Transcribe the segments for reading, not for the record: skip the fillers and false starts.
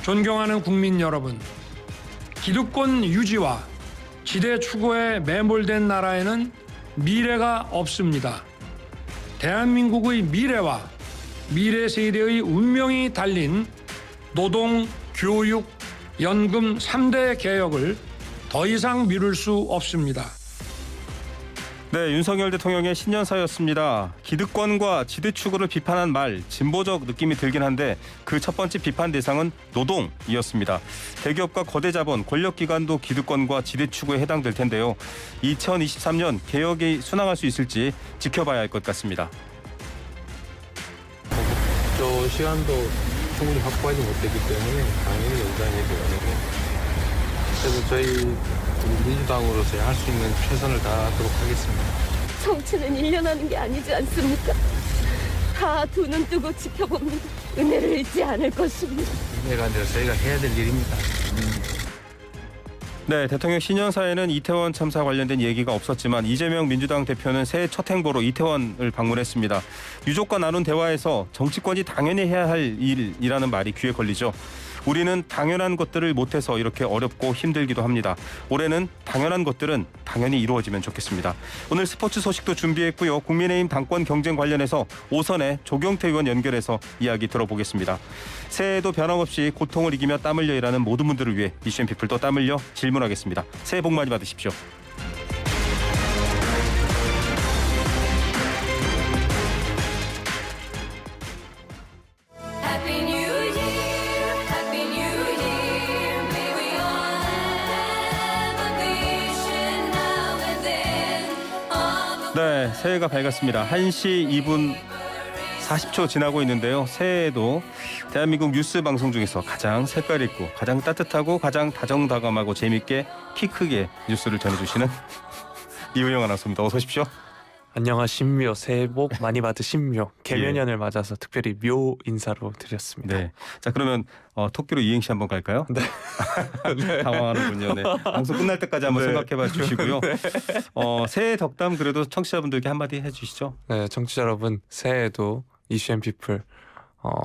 존경하는 국민 여러분, 기득권 유지와 지대 추구에 매몰된 나라에는 미래가 없습니다. 대한민국의 미래와 미래 세대의 운명이 달린 노동, 교육, 연금 3대 개혁을 더 이상 미룰 수 없습니다. 네, 윤석열 대통령의 신년사였습니다. 기득권과 지대 추구를 비판한 말, 진보적 느낌이 들긴 한데 그 첫 번째 비판 대상은 노동이었습니다. 대기업과 거대 자본, 권력기관도 기득권과 지대 추구에 해당될 텐데요. 2023년 개혁이 순항할 수 있을지 지켜봐야 할 것 같습니다. 저 시간도 충분히 확보하지 못했기 때문에 당연히 연장이 되거든요. 그래서 저희 민주당으로서 할 수 있는 최선을 다하도록 하겠습니다. 정치는 1년 하는 게 아니지 않습니까? 다 두 눈 뜨고 지켜봅니다. 은혜를 잊지 않을 것입니다. 은혜가 아니라 저희가 해야 될 일입니다. 네, 대통령 신년사에는 이태원 참사 관련된 얘기가 없었지만 이재명 민주당 대표는 새해 첫 행보로 이태원을 방문했습니다. 유족과 나눈 대화에서 정치권이 당연히 해야 할 일이라는 말이 귀에 걸리죠. 우리는 당연한 것들을 못해서 이렇게 어렵고 힘들기도 합니다. 올해는 당연한 것들은 당연히 이루어지면 좋겠습니다. 오늘 스포츠 소식도 준비했고요. 국민의힘 당권 경쟁 관련해서 오선에 조경태 의원 연결해서 이야기 들어보겠습니다. 새해에도 변함없이 고통을 이기며 땀 흘려 일하는 모든 분들을 위해 이슈앤피플도 땀 흘려 질문하겠습니다. 새해 복 많이 받으십시오. 네, 새해가 밝았습니다. 1시 2분 40초 지나고 있는데요. 새해에도 대한민국 뉴스 방송 중에서 가장 색깔 있고 가장 따뜻하고 가장 다정다감하고 재밌게 키 크게 뉴스를 전해주시는 이우영 아나운서입니다. 어서 오십시오. 안녕하십니까. 새해 복 많이 받으십시오. 개면연을 맞아서 특별히 묘 인사로 드렸습니다. 네, 자 그러면 토끼로 이행시 한번 갈까요? 네. 네. 당황하는군요. 네. 방송 끝날 때까지 한번 네. 생각해봐 주시고요. 네. 새해 덕담 그래도 청취자분들께 한마디 해주시죠. 네, 청취자 여러분 새해에도 이슈앤피플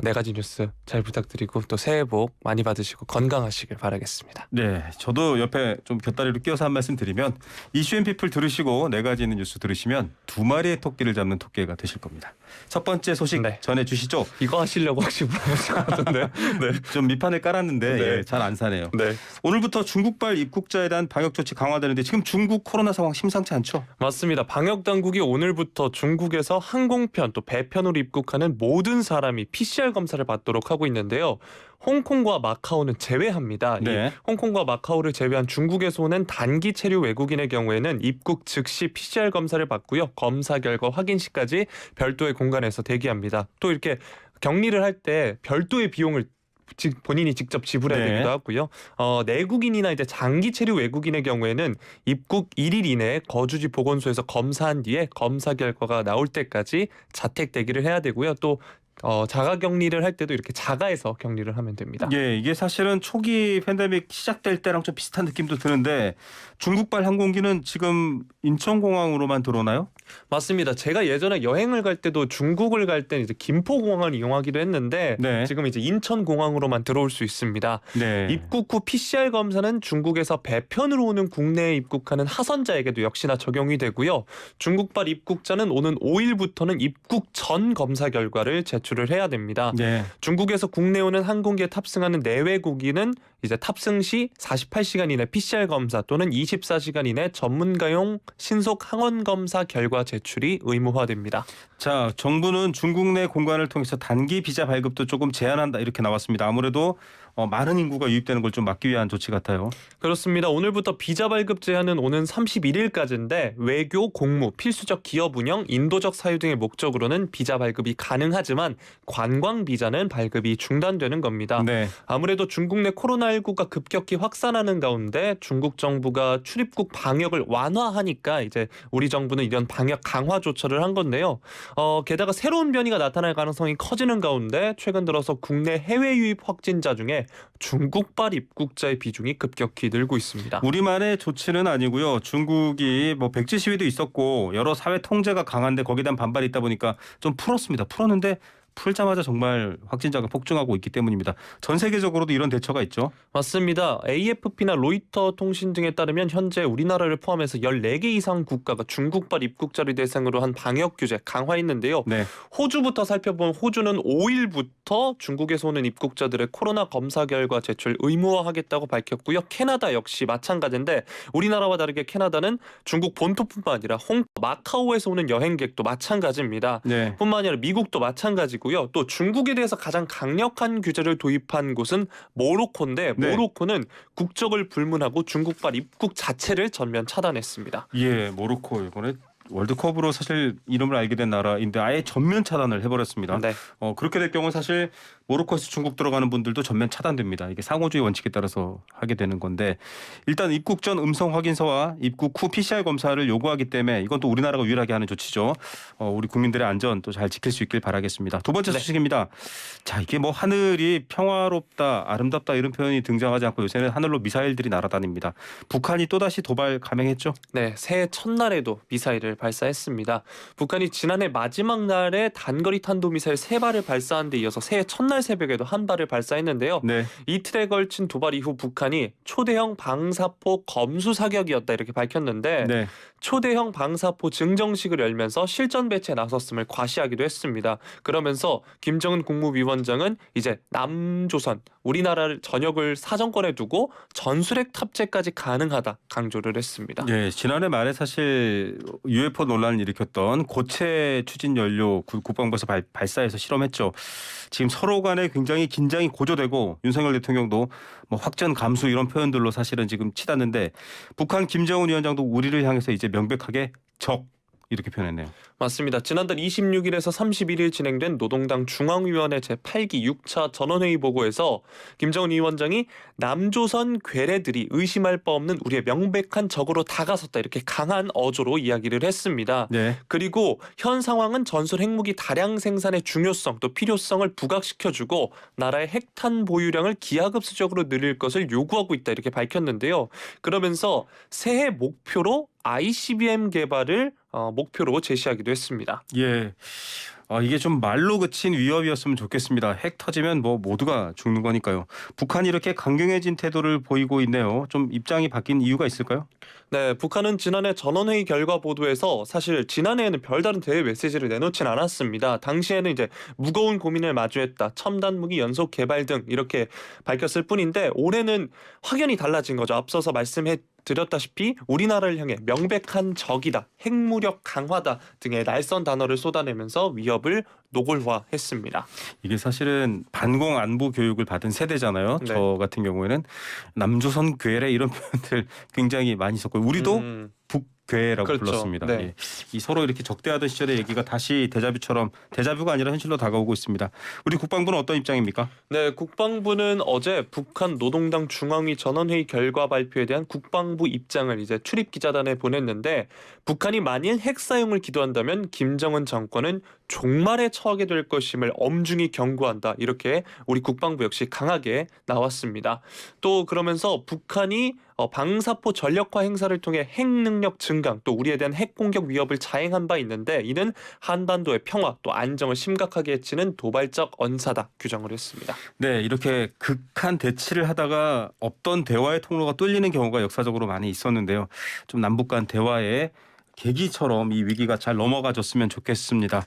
네 가지 뉴스 잘 부탁드리고 또 새해 복 많이 받으시고 건강하시길 바라겠습니다. 네, 저도 옆에 좀 곁다리로 끼워서 한 말씀 드리면 이슈앤피플 들으시고 네 가지 있는 뉴스 들으시면 두 마리의 토끼를 잡는 토끼가 되실 겁니다. 첫 번째 소식 네. 전해주시죠. 이거 하시려고 혹시 물어보신 것 같은데. 네. 좀 밑판을 깔았는데 네. 예, 잘 안 사네요. 네. 오늘부터 중국발 입국자에 대한 방역 조치 강화되는데 지금 중국 코로나 상황 심상치 않죠? 맞습니다. 방역 당국이 오늘부터 중국에서 항공편 또 배편으로 입국하는 모든 사람이 PCR 검사를 받도록 하고 있는데요. 홍콩과 마카오는 제외합니다. 네. 이 홍콩과 마카오를 제외한 중국에서 오는 단기 체류 외국인의 경우에는 입국 즉시 PCR 검사를 받고요. 검사 결과 확인 시까지 별도의 공간에서 대기합니다. 또 이렇게 격리를 할 때 별도의 비용을 본인이 직접 지불해야 네. 되기도 하고요. 내국인이나 이제 장기 체류 외국인의 경우에는 입국 1일 이내에 거주지 보건소에서 검사한 뒤에 검사 결과가 나올 때까지 자택 대기를 해야 되고요. 또 자가 격리를 할 때도 이렇게 자가에서 격리를 하면 됩니다. 예, 이게 사실은 초기 팬데믹 시작될 때랑 좀 비슷한 느낌도 드는데 중국발 항공기는 지금 인천공항으로만 들어오나요? 맞습니다. 제가 예전에 여행을 갈 때도 중국을 갈 때는 이제 김포공항을 이용하기도 했는데 네. 지금 이제 인천공항으로만 들어올 수 있습니다. 네. 입국 후 PCR 검사는 중국에서 배편으로 오는 국내에 입국하는 하선자에게도 역시나 적용이 되고요. 중국발 입국자는 오는 5일부터는 입국 전 검사 결과를 제출을 해야 됩니다. 네. 중국에서 국내에 오는 항공기에 탑승하는 내외국인은 이제 탑승 시 48시간 이내 PCR 검사 또는 24시간 이내 전문가용 신속 항원 검사 결과 제출이 의무화됩니다. 자, 정부는 중국 내 공간을 통해서 단기 비자 발급도 조금 제한한다 이렇게 나왔습니다. 아무래도 많은 인구가 유입되는 걸 좀 막기 위한 조치 같아요. 그렇습니다. 오늘부터 비자 발급 제한은 오는 31일까지인데 외교, 공무, 필수적 기업 운영, 인도적 사유 등의 목적으로는 비자 발급이 가능하지만 관광 비자는 발급이 중단되는 겁니다. 네. 아무래도 중국 내 코로나19가 급격히 확산하는 가운데 중국 정부가 출입국 방역을 완화하니까 이제 우리 정부는 이런 방역 강화 조처를 한 건데요. 게다가 새로운 변이가 나타날 가능성이 커지는 가운데 최근 들어서 국내 해외 유입 확진자 중에 중국발 입국자의 비중이 급격히 늘고 있습니다. 우리만의 조치는 아니고요. 중국이 뭐 백지 시위도 있었고 여러 사회 통제가 강한데 거기에 대한 반발이 있다 보니까 좀 풀었습니다. 풀었는데 풀자마자 정말 확진자가 폭증하고 있기 때문입니다. 전 세계적으로도 이런 대처가 있죠. 맞습니다. AFP나 로이터 통신 등에 따르면 현재 우리나라를 포함해서 14개 이상 국가가 중국발 입국자를 대상으로 한 방역 규제 강화했는데요. 네. 호주부터 살펴보면 호주는 5일부터 중국에서 오는 입국자들의 코로나 검사 결과 제출 의무화하겠다고 밝혔고요. 캐나다 역시 마찬가지인데 우리나라와 다르게 캐나다는 중국 본토뿐만 아니라 홍콩, 마카오에서 오는 여행객도 마찬가지입니다. 네. 뿐만 아니라 미국도 마찬가지고요. 또 중국에 대해서 가장 강력한 규제를 도입한 곳은 모로코인데 네. 모로코는 국적을 불문하고 중국발 입국 자체를 전면 차단했습니다. 예, 모로코 이번에 월드컵으로 사실 이름을 알게 된 나라인데 아예 전면 차단을 해버렸습니다. 네. 그렇게 될 경우는 사실 모로코에서 중국 들어가는 분들도 전면 차단됩니다. 이게 상호주의 원칙에 따라서 하게 되는 건데 일단 입국 전 음성 확인서와 입국 후 PCR 검사를 요구하기 때문에 이건 또 우리나라가 유일하게 하는 조치죠. 우리 국민들의 안전 또 잘 지킬 수 있길 바라겠습니다. 두 번째 네. 소식입니다. 자, 이게 뭐 하늘이 평화롭다, 아름답다 이런 표현이 등장하지 않고 요새는 하늘로 미사일들이 날아다닙니다. 북한이 또다시 도발 감행했죠? 네, 새해 첫날에도 미사일을 발사했습니다. 북한이 지난해 마지막 날에 단거리 탄도미사일 3발을 발사한 데 이어서 새해 첫날 새벽에도 한 발을 발사했는데요. 네. 이틀에 걸친 도발 이후 북한이 초대형 방사포 검수 사격이었다 이렇게 밝혔는데 네. 초대형 방사포 증정식을 열면서 실전 배치에 나섰음을 과시하기도 했습니다. 그러면서 김정은 국무위원장은 이제 남조선 우리나라를 전역을 사정권에 두고 전술핵 탑재까지 가능하다 강조를 했습니다. 예, 지난해 말에 사실 UFO 논란을 일으켰던 고체 추진 연료 국방부에서 발사해서 실험했죠. 지금 서로 간에 굉장히 긴장이 고조되고 윤석열 대통령도 뭐 확전 감수 이런 표현들로 사실은 지금 치닫는데 북한 김정은 위원장도 우리를 향해서 이제 명백하게 적 이렇게 표현했네요. 맞습니다. 지난달 26일에서 31일 진행된 노동당 중앙위원회 제8기 6차 전원회의 보고에서 김정은 위원장이 남조선 괴뢰들이 의심할 바 없는 우리의 명백한 적으로 다가섰다 이렇게 강한 어조로 이야기를 했습니다. 네. 그리고 현 상황은 전술 핵무기 다량 생산의 중요성 또 필요성을 부각시켜주고 나라의 핵탄 보유량을 기하급수적으로 늘릴 것을 요구하고 있다 이렇게 밝혔는데요. 그러면서 새해 목표로 ICBM 개발을 목표로 제시하기도 했습니다. 예. 이게 좀 말로 그친 위협이었으면 좋겠습니다. 핵 터지면 뭐 모두가 죽는 거니까요. 북한이 이렇게 강경해진 태도를 보이고 있네요. 좀 입장이 바뀐 이유가 있을까요? 네, 북한은 지난해 전원회의 결과 보도에서 사실 지난해에는 별다른 대외 메시지를 내놓진 않았습니다. 당시에는 이제 무거운 고민을 마주했다, 첨단 무기 연속 개발 등 이렇게 밝혔을 뿐인데 올해는 확연히 달라진 거죠. 앞서서 드렸다시피 우리나라를 향해 명백한 적이다, 핵무력 강화다 등의 날선 단어를 쏟아내면서 위협을 노골화했습니다. 이게 사실은 반공 안보 교육을 받은 세대잖아요. 네. 저 같은 경우에는 남조선 괴뢰 이런 표현들 굉장히 많이 썼고 우리도 북괴라고 그렇죠. 불렀습니다. 네. 예. 이 서로 이렇게 적대하던 시절의 얘기가 다시 데자뷰가 아니라 현실로 다가오고 있습니다. 우리 국방부는 어떤 입장입니까? 네, 국방부는 어제 북한 노동당 중앙위 전원회의 결과 발표에 대한 국방부 입장을 이제 출입 기자단에 보냈는데 북한이 만일 핵 사용을 기도한다면 김정은 정권은 종말에 처하게 될 것임을 엄중히 경고한다. 이렇게 우리 국방부 역시 강하게 나왔습니다. 또 그러면서 북한이 방사포 전력화 행사를 통해 핵 능력 증강 또 우리에 대한 핵 공격 위협을 자행한 바 있는데 이는 한반도의 평화 또 안정을 심각하게 해치는 도발적 언사다 규정을 했습니다. 네, 이렇게 극한 대치를 하다가 없던 대화의 통로가 뚫리는 경우가 역사적으로 많이 있었는데요. 좀 남북 간 대화의 계기처럼 이 위기가 잘 넘어가줬으면 좋겠습니다.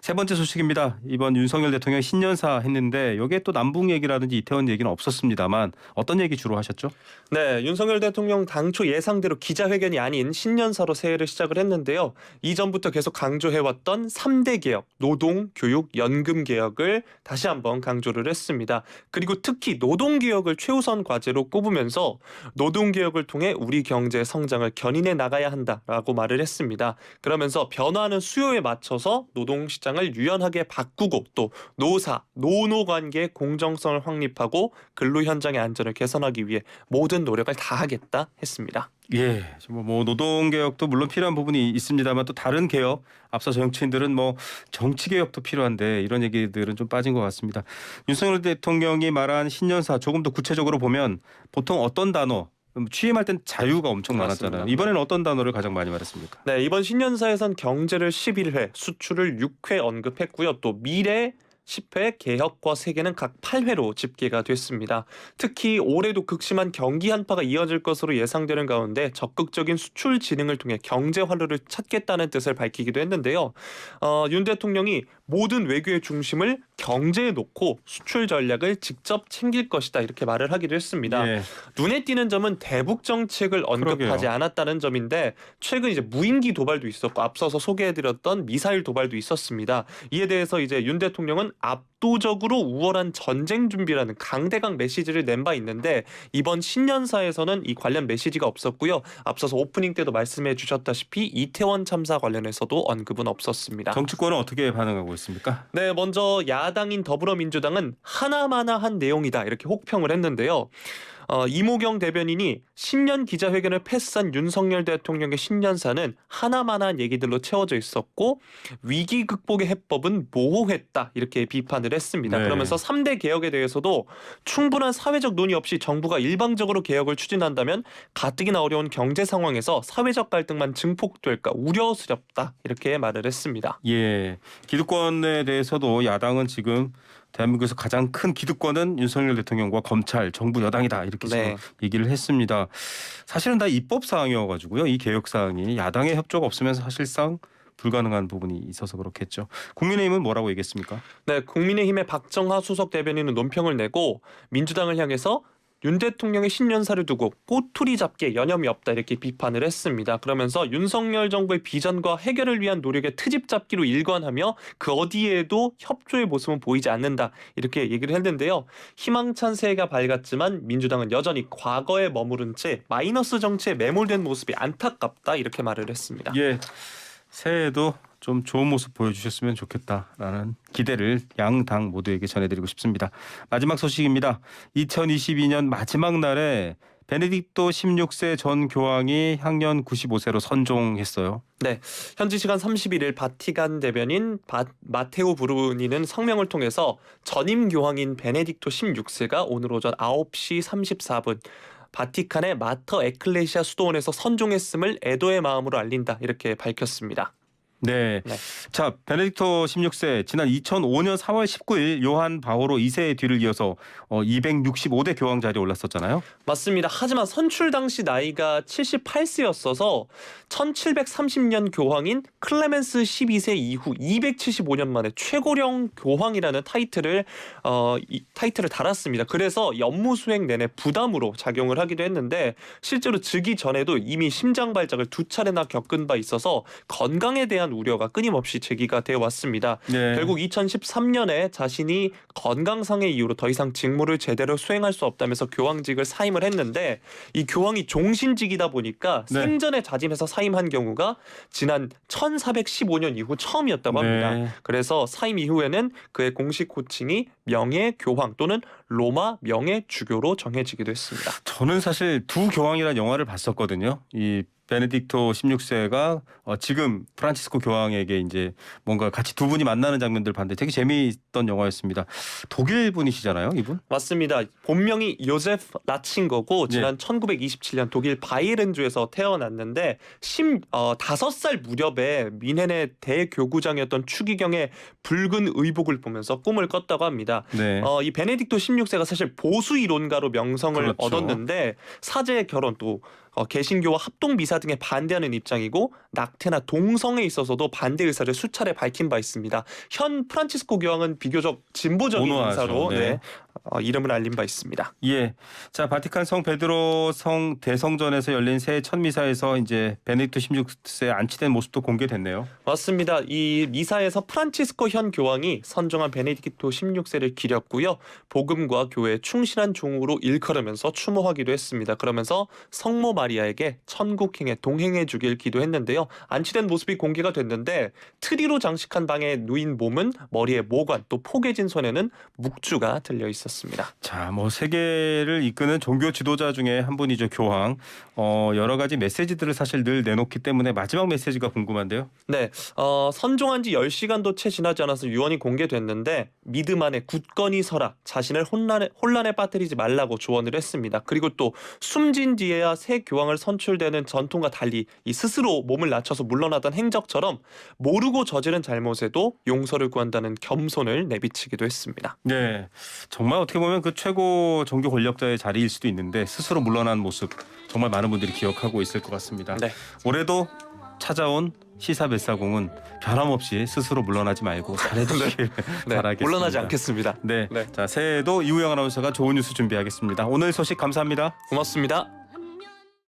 세 번째 소식입니다. 이번 윤석열 대통령 신년사 했는데 여기에 또 남북 얘기라든지 이태원 얘기는 없었습니다만 어떤 얘기 주로 하셨죠? 네, 윤석열 대통령 당초 예상대로 기자회견이 아닌 신년사로 새해를 시작을 했는데요. 이전부터 계속 강조해왔던 3대 개혁, 노동, 교육, 연금 개혁을 다시 한번 강조를 했습니다. 그리고 특히 노동 개혁을 최우선 과제로 꼽으면서 노동 개혁을 통해 우리 경제 성장을 견인해 나가야 한다라고 말을 했습니다. 그러면서 변화하는 수요에 맞춰서 노동 시장을 유연하게 바꾸고 또 노사, 노노 관계의 공정성을 확립하고 근로 현장의 안전을 개선하기 위해 모든 노력을 다하겠다 했습니다. 예, 뭐 노동 개혁도 물론 필요한 부분이 있습니다만 또 다른 개혁, 앞서 정치인들은 뭐 정치 개혁도 필요한데 이런 얘기들은 좀 빠진 것 같습니다. 윤석열 대통령이 말한 신년사 조금 더 구체적으로 보면 보통 어떤 단어 취임할 땐 자유가 엄청 많았잖아요. 맞습니다. 이번에는 어떤 단어를 가장 많이 말했습니까? 네, 이번 신년사에선 경제를 11회, 수출을 6회 언급했고요. 또 미래, 10회, 개혁과 세계는 각 8회로 집계가 됐습니다. 특히 올해도 극심한 경기 한파가 이어질 것으로 예상되는 가운데 적극적인 수출 진흥을 통해 경제 활로를 찾겠다는 뜻을 밝히기도 했는데요. 윤 대통령이 모든 외교의 중심을 경제에 놓고 수출 전략을 직접 챙길 것이다 이렇게 말을 하기도 했습니다. 예. 눈에 띄는 점은 대북 정책을 언급하지 그러게요. 않았다는 점인데 최근 이제 무인기 도발도 있었고 앞서서 소개해드렸던 미사일 도발도 있었습니다. 이에 대해서 이제 윤 대통령은 압도적으로 우월한 전쟁 준비라는 강대강 메시지를 낸 바 있는데 이번 신년사에서는 이 관련 메시지가 없었고요. 앞서서 오프닝 때도 말씀해 주셨다시피 이태원 참사 관련해서도 언급은 없었습니다. 정치권은 어떻게 반응하고 있습니까? 네, 먼저 야당인 더불어민주당은 하나마나한 내용이다 이렇게 혹평을 했는데요. 이모경 대변인이 신년 기자회견을 패스한 윤석열 대통령의 신년사는 하나마나한 얘기들로 채워져 있었고 위기 극복의 해법은 모호했다 이렇게 비판을 했습니다. 네. 그러면서 3대 개혁에 대해서도 충분한 사회적 논의 없이 정부가 일방적으로 개혁을 추진한다면 가뜩이나 어려운 경제 상황에서 사회적 갈등만 증폭될까 우려스럽다 이렇게 말을 했습니다. 예, 기득권에 대해서도 야당은 지금 대한민국에서 가장 큰 기득권은 윤석열 대통령과 검찰, 정부 여당이다 이렇게 지금 네. 얘기를 했습니다. 사실은 다 입법 사항이어가지고요. 이 개혁 사항이 야당의 협조가 없으면 사실상 불가능한 부분이 있어서 그렇겠죠. 국민의힘은 뭐라고 얘기했습니까? 네, 국민의힘의 박정하 수석 대변인은 논평을 내고 민주당을 향해서 윤 대통령의 신년사를 두고 꼬투리 잡기에 여념이 없다 이렇게 비판을 했습니다. 그러면서 윤석열 정부의 비전과 해결을 위한 노력의 트집 잡기로 일관하며 그 어디에도 협조의 모습은 보이지 않는다 이렇게 얘기를 했는데요. 희망찬 새해가 밝았지만 민주당은 여전히 과거에 머무른 채 마이너스 정치에 매몰된 모습이 안타깝다 이렇게 말을 했습니다. 예, 새해에도 좀 좋은 모습 보여주셨으면 좋겠다라는 기대를 양 당 모두에게 전해드리고 싶습니다. 마지막 소식입니다. 2022년 마지막 날에 베네딕토 16세 전 교황이 향년 95세로 선종했어요. 네, 현지 시간 31일 바티칸 대변인 마테오 브루니는 성명을 통해서 전임 교황인 베네딕토 16세가 오늘 오전 9시 34분 바티칸의 마터 에클레시아 수도원에서 선종했음을 애도의 마음으로 알린다 이렇게 밝혔습니다. 네. 네. 자, 베네딕토 16세 지난 2005년 4월 19일 요한 바오로 2세의 뒤를 이어서 265대 교황 자리에 올랐었잖아요. 맞습니다. 하지만 선출 당시 나이가 78세였어서 1730년 교황인 클레멘스 12세 이후 275년 만에 최고령 교황이라는 타이틀을 달았습니다. 그래서 업무 수행 내내 부담으로 작용을 하기도 했는데 실제로 즉위 전에도 이미 심장 발작을 2차례나 겪은 바 있어서 건강에 대한 우려가 끊임없이 제기가 되어 왔습니다. 네. 결국 2013년에 자신이 건강상의 이유로 더 이상 직무를 제대로 수행할 수 없다면서 교황직을 사임을 했는데 이 교황이 종신직이다 보니까 네. 생전에 자진해서 사임한 경우가 지난 1415년 이후 처음이었다고 합니다. 네. 그래서 사임 이후에는 그의 공식 호칭이 명예교황 또는 로마 명예주교로 정해지기도 했습니다. 저는 사실 두 교황이라는 영화를 봤었거든요. 이 베네딕토 16세가 지금 프란치스코 교황에게 이제 뭔가 같이 두 분이 만나는 장면들 봤는데 되게 재미있던 영화였습니다. 독일 분이시잖아요, 이분? 맞습니다. 본명이 요제프 라친거고 지난 1927년 독일 바이에른주에서 태어났는데 5살 무렵에 미넨의 대교구장이었던 추기경의 붉은 의복을 보면서 꿈을 꿨다고 합니다. 네. 이 베네딕토 16세가 사실 보수 이론가로 명성을 그렇죠. 얻었는데 사제 결혼 또 개신교와 합동 미사 등에 반대하는 입장이고 낙태나 동성에 있어서도 반대 의사를 수차례 밝힌 바 있습니다. 현 프란치스코 교황은 비교적 진보적인 온화하죠. 인사로 네. 이름을 알린 바 있습니다. 예. 자, 바티칸 성 베드로 성 대성전에서 열린 새해 첫 미사에서 이제 베네딕토 16세 안치된 모습도 공개됐네요. 맞습니다. 이 미사에서 프란치스코 현 교황이 선정한 베네딕토 16세를 기렸고요. 복음과 교회에 충실한 종으로 일컬으면서 추모하기도 했습니다. 그러면서 성모 마리아에게 천국행에 동행해 주길 기도했는데요. 안치된 모습이 공개가 됐는데 트리로 장식한 방에 누인 몸은 머리에 모관 또 포개진 손에는 묵주가 들려 있었습니다. 자, 뭐 세계를 이끄는 종교 지도자 중에 한 분이죠, 교황. 여러 가지 메시지들을 사실 늘 내놓기 때문에 마지막 메시지가 궁금한데요. 네, 선종한 지 10시간도 채 지나지 않아서 유언이 공개됐는데 믿음 안에 굳건히 서라, 자신을 혼란에 빠뜨리지 말라고 조언을 했습니다. 그리고 또 숨진 뒤에야 새 교황을 선출되는 전통과 달리 이 스스로 몸을 낮춰서 물러나던 행적처럼 모르고 저지른 잘못에도 용서를 구한다는 겸손을 내비치기도 했습니다. 네, 정말 어떻게 보면 그 최고 종교 권력자의 자리일 수도 있는데 스스로 물러난 모습 정말 많은 분들이 기억하고 있을 것 같습니다. 네. 올해도 찾아온 시사뱃사공은 변함없이 스스로 물러나지 말고 잘해주시길 네, 바라겠습니다. 물러나지 않겠습니다. 네. 네. 자, 새해에도 이우영 아나운서가 좋은 뉴스 준비하겠습니다. 오늘 소식 감사합니다. 고맙습니다.